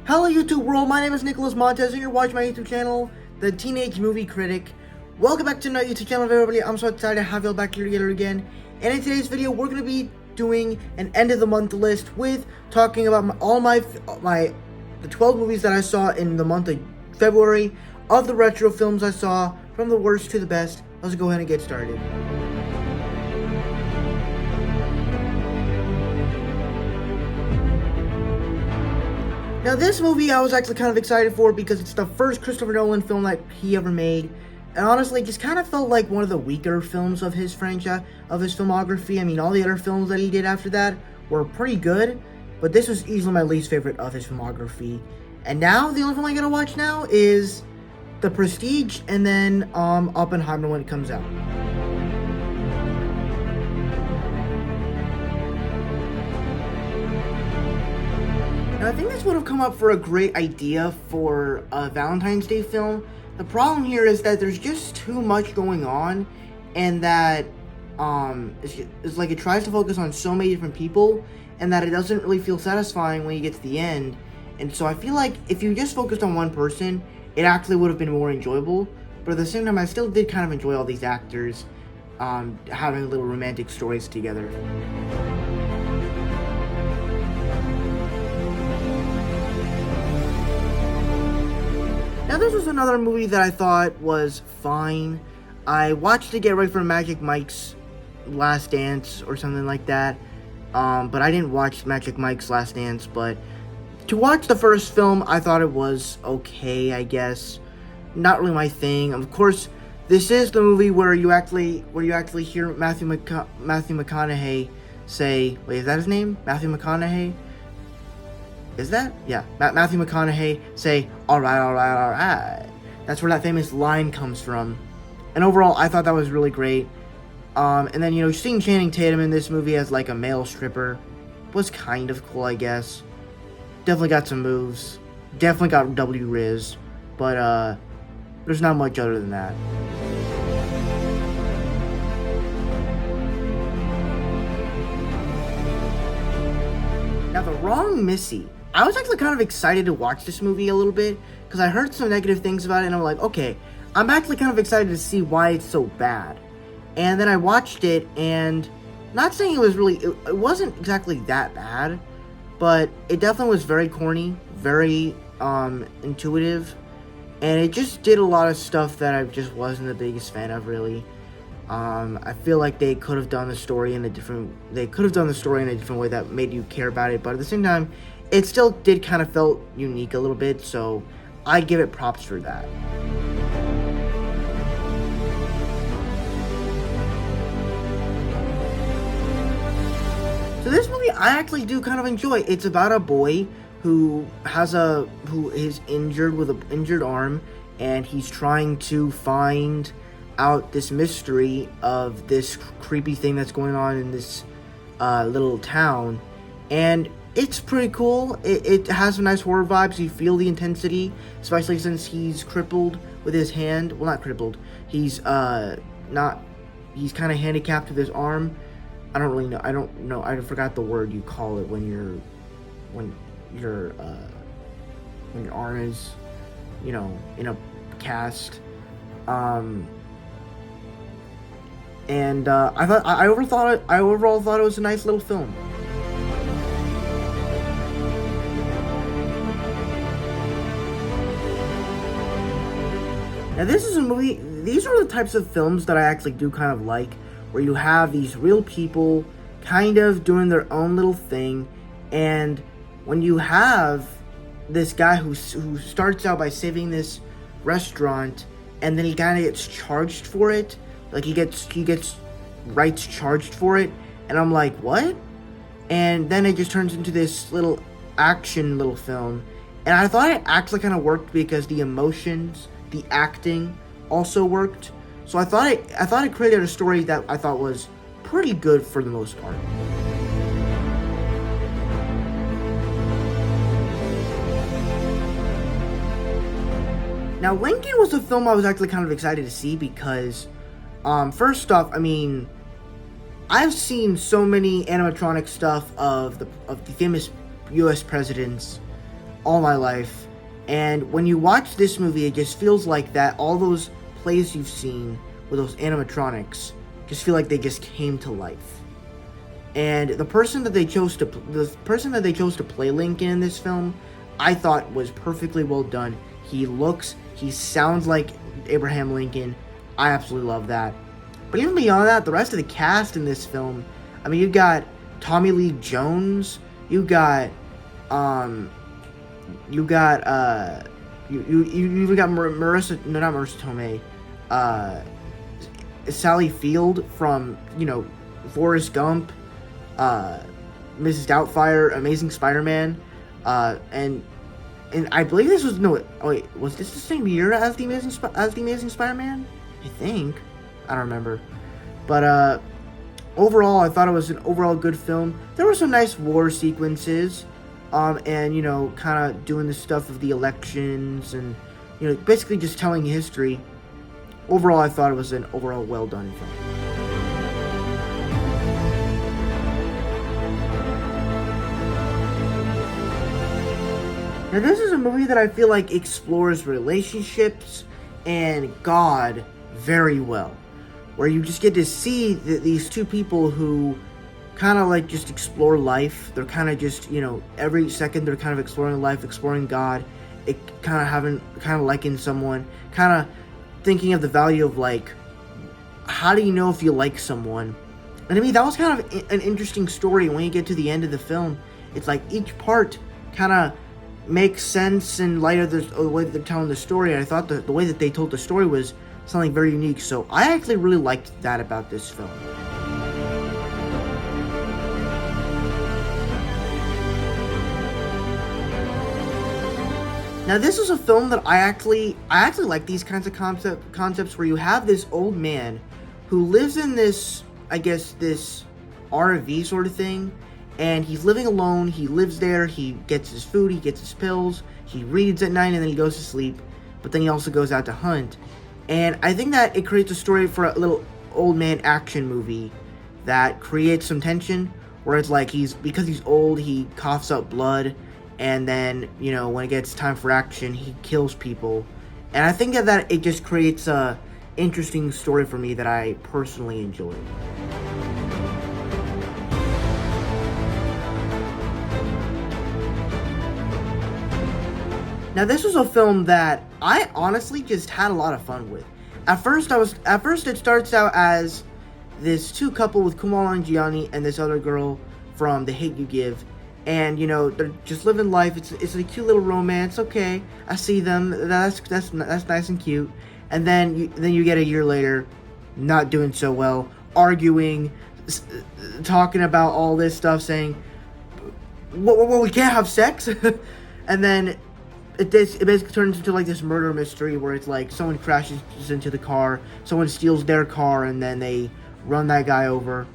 Hello YouTube world, my name is Nicholas Montez and you're watching my YouTube channel, The Teenage Movie Critic. Welcome back to my YouTube channel everybody. I'm so excited to have you all back here together again. And in today's video, we're going to be doing an end of the month list with talking about the 12 movies that I saw in the month of February of the retro films I saw from the worst to the best. Let's go ahead and get started. Now this movie I was actually kind of excited for because it's the first Christopher Nolan film that he ever made. And honestly, just kind of felt like one of the weaker films of his franchise, of his filmography. I mean, all the other films that he did after that were pretty good, but this was easily my least favorite of his filmography. And now, the only film I'm going to watch now is The Prestige and then Oppenheimer when it comes out. And I think this would have come up for a great idea for a Valentine's Day film. The problem here is that there's just too much going on, and that it's like it tries to focus on so many different people, and that it doesn't really feel satisfying when you get to the end. And so I feel like if you just focused on one person, it actually would have been more enjoyable. But at the same time, I still did kind of enjoy all these actors having little romantic stories together. Now this was another movie that I thought was fine. I watched it to get ready for Magic Mike's Last Dance or something like that. But I didn't watch Magic Mike's Last Dance, but to watch the first film, I thought it was okay, I guess. Not really my thing. Of course, this is the movie where you actually hear Matthew McConaughey say, wait, is that his name? Matthew McConaughey? Is that? Yeah. Matthew McConaughey say, alright, alright, alright. That's where that famous line comes from. And overall, I thought that was really great. And then, seeing Channing Tatum in this movie as like a male stripper was kind of cool, I guess. Definitely got some moves. Definitely got W Riz. But, there's not much other than that. Now, The Wrong Missy. I was actually kind of excited to watch this movie a little bit, because I heard some negative things about it, and I'm like, okay, I'm actually kind of excited to see why it's so bad. And then I watched it, and not saying it wasn't exactly that bad, but it definitely was very corny, very intuitive, and it just did a lot of stuff that I just wasn't the biggest fan of, really. I feel like they could have done the story in a different way that made you care about it, but at the same time, it still did kind of felt unique a little bit, so I give it props for that. So this movie I actually do kind of enjoy. It's about a boy who is injured with an injured arm, and he's trying to find out this mystery of this creepy thing that's going on in this little town, and it's pretty cool. It has some nice horror vibes. You feel the intensity, especially since he's crippled with his hand. Well, not crippled. He's he's kind of handicapped with his arm. I don't really know. I don't know. I forgot the word you call it when your arm is, in a cast. And I overall thought it was a nice little film. Now this is a movie, these are the types of films that I actually do kind of like, where you have these real people kind of doing their own little thing, and when you have this guy who starts out by saving this restaurant, and then he kind of gets charged for it. Like he gets rights charged for it, and I'm like, what? And then it just turns into this little action little film, and I thought it actually kind of worked because the emotions, the acting also worked. So I thought it created a story that I thought was pretty good for the most part. Now, Lincoln was a film I was actually kind of excited to see because, first off, I mean, I've seen so many animatronic stuff of the famous U.S. presidents all my life, and when you watch this movie, it just feels like that all those plays you've seen with those animatronics just feel like they just came to life. And the person that they chose to play Lincoln in this film, I thought was perfectly well done. He sounds like Abraham Lincoln. I absolutely love that. But even beyond that, the rest of the cast in this film, I mean, you've got Tommy Lee Jones, you got Marissa, no, not Marissa Tomei, Sally Field from, Forrest Gump, Mrs. Doubtfire, Amazing Spider-Man, and I believe this was was this the same year as the Amazing Spider-Man? I think. I don't remember. But overall, I thought it was an overall good film. There were some nice war sequences, and kind of doing the stuff of the elections, and basically just telling history. Overall, I thought it was an overall well done film. Now, this is a movie that I feel like explores relationships and God very well, where you just get to see these two people who kind of like just explore life. They're kind of just, every second they're kind of exploring life, exploring God, kind of liking someone, kind of thinking of the value of, like, how do you know if you like someone? And I mean, that was kind of an interesting story. When you get to the end of the film, it's like each part kind of makes sense in light of the way that they're telling the story. And I thought the way that they told the story was something very unique. So I actually really liked that about this film. Now, this is a film that I actually like these kinds of concepts where you have this old man who lives in this, I guess, this RV sort of thing, and he's living alone. He lives there, he gets his food, he gets his pills, he reads at night, and then he goes to sleep, but then he also goes out to hunt. And I think that it creates a story for a little old man action movie that creates some tension, where it's like because he's old, he coughs up blood, and then, when it gets time for action, he kills people. And I think that it just creates a interesting story for me that I personally enjoyed. Now, this was a film that I honestly just had a lot of fun with. At first it starts out as this two couple with Kumail Nanjiani and this other girl from The Hate U Give, and they're just living life. It's a cute little romance. Okay, I see them. That's nice and cute. And then you get a year later, not doing so well, arguing, talking about all this stuff, saying, well, we can't have sex, and then it basically turns into like this murder mystery where it's like someone crashes into the car, someone steals their car, and then they run that guy over.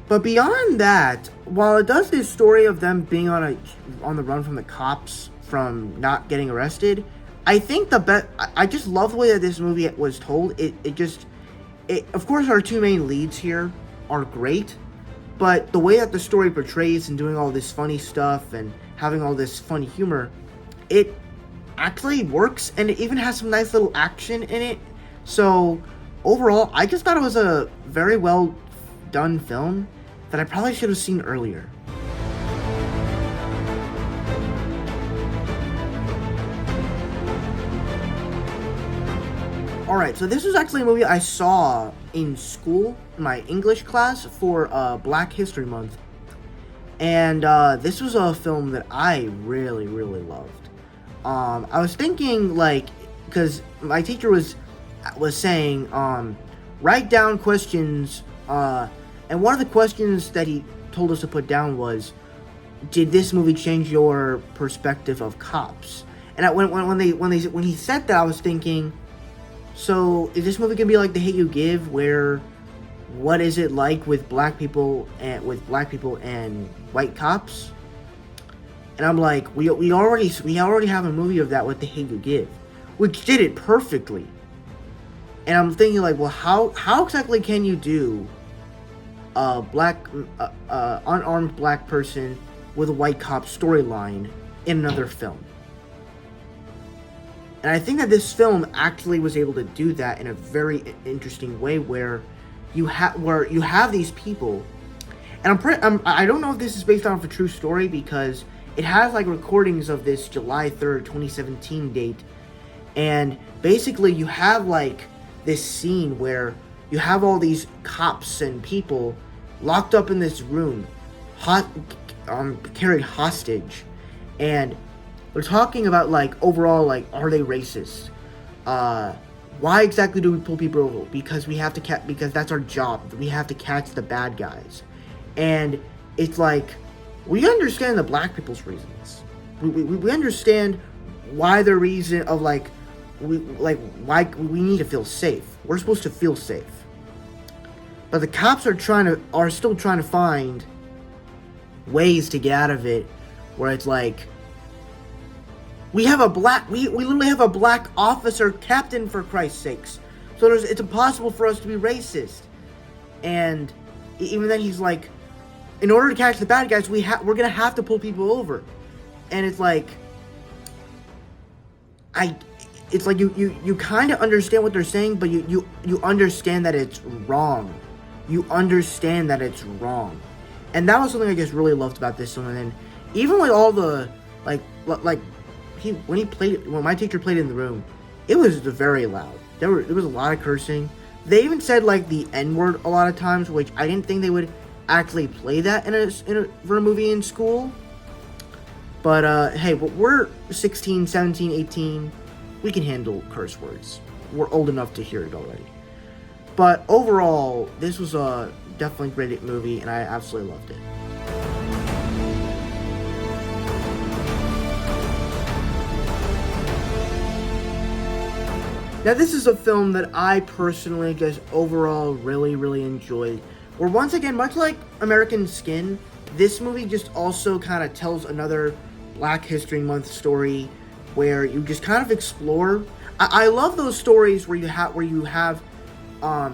But beyond that, while it does this story of them being on the run from the cops from not getting arrested, I think I just love the way that this movie was told. It of course our two main leads here are great, but the way that the story portrays and doing all this funny stuff and having all this funny humor, it actually works, and it even has some nice little action in it. So overall, I just thought it was a very well done film that I probably should have seen earlier. Alright, so this was actually a movie I saw in school, in my English class, for Black History Month. And this was a film that I really, really loved. I was thinking, like, because my teacher was saying, write down questions, and one of the questions that he told us to put down was, did this movie change your perspective of cops? And when he said that, I was thinking, so is this movie gonna be like The Hate U Give, where what is it like with black people and white cops? And I'm like, we already have a movie of that with The Hate U Give, which did it perfectly. And I'm thinking, like, well, how exactly can you do a unarmed black person with a white cop storyline in another film? And I think that this film actually was able to do that in a very interesting way, where you have these people, and I don't know if this is based off a true story, because it has like recordings of this July 3rd, 2017 date, and basically you have like this scene where you have all these cops and people locked up in this room, carried hostage, and we're talking about, like, overall, like, are they racist? Why exactly do we pull people over? Because we have to because that's our job. We have to catch the bad guys. And it's like, we understand the black people's reasons. We understand why the reason of, like, why we need to feel safe. We're supposed to feel safe. But the cops are still trying to find ways to get out of it, where it's like, we literally have a black officer captain, for Christ's sakes. So it's impossible for us to be racist. And even then he's like, in order to catch the bad guys, we're gonna have to pull people over. And it's like, you kind of understand what they're saying, but you understand that it's wrong. You understand that it's wrong. And that was something I just really loved about this film. And then even like all the when my teacher played in the room, it was very loud. There was a lot of cursing. They even said like the N-word a lot of times, which I didn't think they would actually play that for a movie in school. But hey, we're 16, 17, 18. We can handle curse words. We're old enough to hear it already. But overall, this was a definitely great movie, and I absolutely loved it. Now, this is a film that I personally just overall really, really enjoyed. Where once again, much like American Skin, this movie just also kind of tells another Black History Month story, where you just kind of explore. I love those stories where you have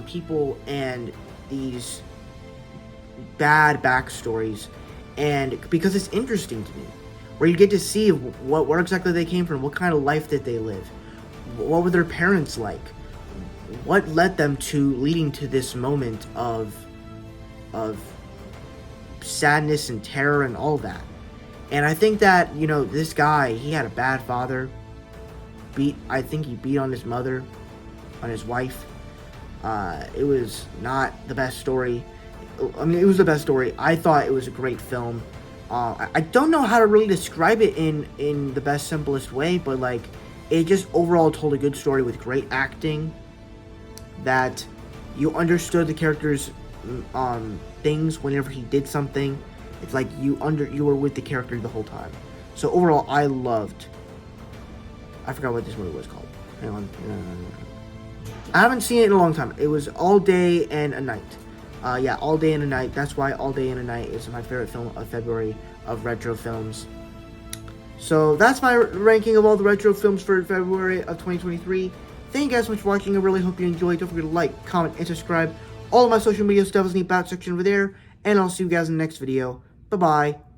people and these bad backstories, and because it's interesting to me, where you get to see where exactly they came from, what kind of life did they live, what were their parents like, what led them to leading to this moment of sadness and terror and all that. And I think that, this guy, he had a bad father. I think he beat on his mother, on his wife. It was not the best story. I mean, it was the best story. I thought it was a great film. I don't know how to really describe it in the best, simplest way, but like, it just overall told a good story with great acting, that you understood the character's things whenever he did something. It's like you were with the character the whole time. So overall, I forgot what this movie was called. Hang on. I haven't seen it in a long time. It was All Day and a Night. Yeah, All Day and a Night. That's why All Day and a Night is my favorite film of February of retro films. So that's my ranking of all the retro films for February of 2023. Thank you guys so much for watching. I really hope you enjoyed. Don't forget to like, comment, and subscribe. All of my social media stuff is in the about section over there. And I'll see you guys in the next video. Bye-bye.